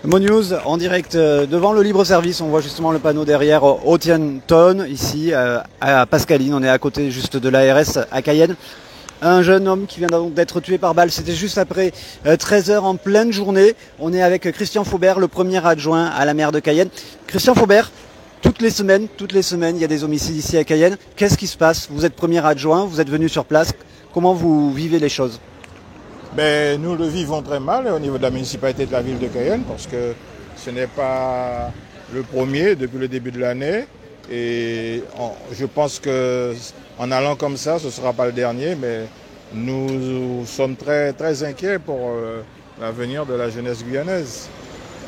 MoNews en direct devant le libre-service. On voit justement le panneau derrière Otienton, ici à Pascaline. On est à côté juste de l'ARS à Cayenne. Un jeune homme qui vient donc d'être tué par balle. C'était juste après 13 heures en pleine journée. On est avec Christian Faubert, le premier adjoint à la maire de Cayenne. Christian Faubert, toutes les semaines, il y a des homicides ici à Cayenne. Qu'est-ce qui se passe? Vous êtes premier adjoint, vous êtes venu sur place. Comment vous vivez les choses? Ben, nous le vivons très mal au niveau de la municipalité de la ville de Cayenne parce que ce n'est pas le premier depuis le début de l'année et je pense qu'en allant comme ça, ce ne sera pas le dernier, mais nous sommes très, très inquiets pour l'avenir de la jeunesse guyanaise.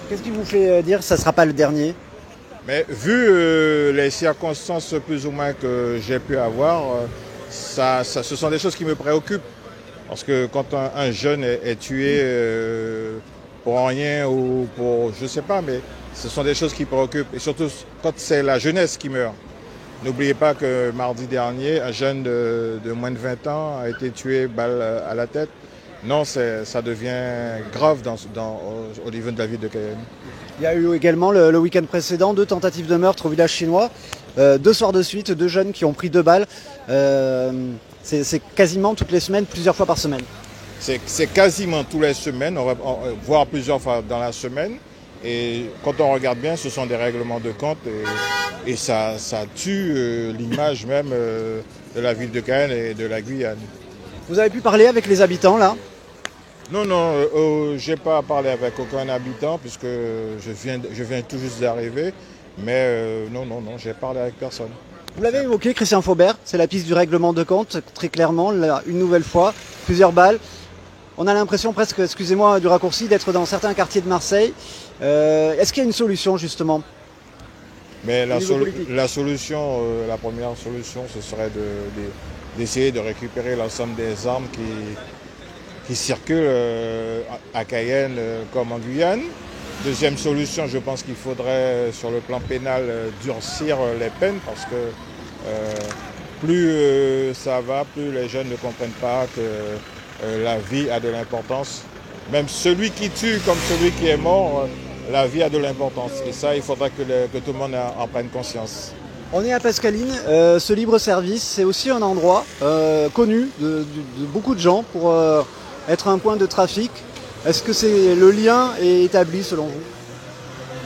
Qu'est-ce qui vous fait dire que ça ne sera pas le dernier? Mais vu les circonstances plus ou moins que j'ai pu avoir, ce sont des choses qui me préoccupent. Parce que quand un jeune est tué pour rien ou pour, je ne sais pas, mais ce sont des choses qui préoccupent. Et surtout quand c'est la jeunesse qui meurt. N'oubliez pas que mardi dernier, un jeune de moins de 20 ans a été tué balle à la tête. Non, ça devient grave au niveau de la ville de Cayenne. Il y a eu également le week-end précédent 2 tentatives de meurtre au village chinois. 2 soirs de suite, 2 jeunes qui ont pris 2 balles. C'est quasiment toutes les semaines, plusieurs fois par semaine. C'est quasiment toutes les semaines, voire plusieurs fois dans la semaine. Et quand on regarde bien, ce sont des règlements de compte et ça tue l'image même de la ville de Cayenne et de la Guyane. Vous avez pu parler avec les habitants là? Non, je n'ai pas parlé avec aucun habitant puisque je viens tout juste d'arriver. Mais non, j'ai parlé avec personne. Vous l'avez évoqué, Christian Faubert, c'est la piste du règlement de compte, très clairement, là, une nouvelle fois, plusieurs balles. On a l'impression presque, excusez-moi du raccourci, d'être dans certains quartiers de Marseille. Est-ce qu'il y a une solution justement? Mais la solution, la première solution, ce serait d'essayer de récupérer l'ensemble des armes qui circulent à Cayenne comme en Guyane. Deuxième solution, je pense qu'il faudrait, sur le plan pénal, durcir les peines parce que plus ça va, plus les jeunes ne comprennent pas que la vie a de l'importance. Même celui qui tue comme celui qui est mort, la vie a de l'importance. Et ça, il faudra que tout le monde en prenne conscience. On est à Pascaline. Ce libre-service, c'est aussi un endroit connu de beaucoup de gens pour être un point de trafic. Est-ce que le lien est établi selon vous?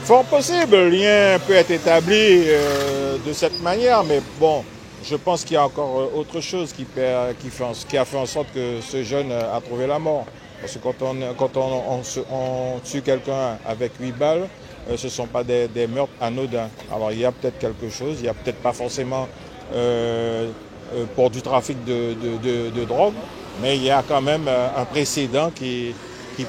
Fort possible, le lien peut être établi de cette manière, mais bon, je pense qu'il y a encore autre chose qui a fait en sorte que ce jeune a trouvé la mort. Parce que quand on tue quelqu'un avec 8 balles, ce ne sont pas des meurtres anodins. Alors il y a peut-être quelque chose, il n'y a peut-être pas forcément pour du trafic de drogue, mais il y a quand même un précédent qui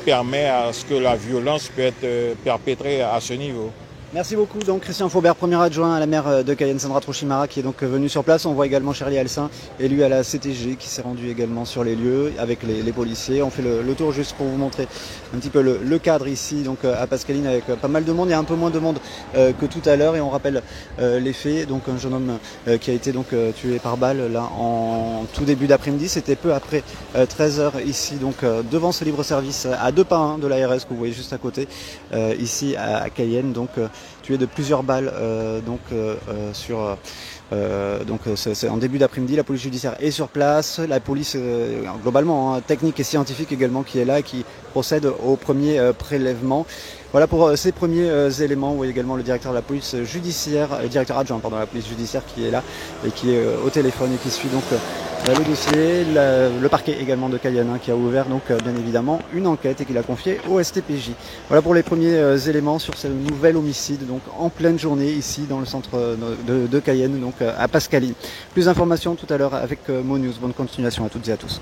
permet à ce que la violence peut être perpétrée à ce niveau. Merci beaucoup. Donc Christian Faubert, premier adjoint à la maire de Cayenne, Sandra Trochimara, qui est donc venu sur place. On voit également Charlie Alcin, élu à la CTG, qui s'est rendu également sur les lieux avec les policiers. On fait le tour juste pour vous montrer un petit peu le cadre ici, donc à Pascaline, avec pas mal de monde. Il y a un peu moins de monde que tout à l'heure et on rappelle les faits. Donc un jeune homme qui a été donc tué par balle là en tout début d'après-midi. C'était peu après 13 heures ici, donc devant ce libre-service à 2 pas de l'ARS que vous voyez juste à côté, ici à Cayenne. Donc tué de plusieurs balles c'est en début d'après-midi. La police judiciaire est sur place, la police globalement technique et scientifique également qui est là et qui procède au premier prélèvement. Voilà pour ces premiers éléments. Vous voyez également le directeur de la police judiciaire, directeur adjoint de la police judiciaire qui est là et qui est au téléphone et qui suit donc le dossier. Le parquet également de Cayenne qui a ouvert donc bien évidemment une enquête et qui l'a confiée au STPJ. Voilà pour les premiers éléments sur ce nouvel homicide donc en pleine journée ici dans le centre de Cayenne, donc à Pascaline. Plus d'informations tout à l'heure avec MoNews. Bonne continuation à toutes et à tous.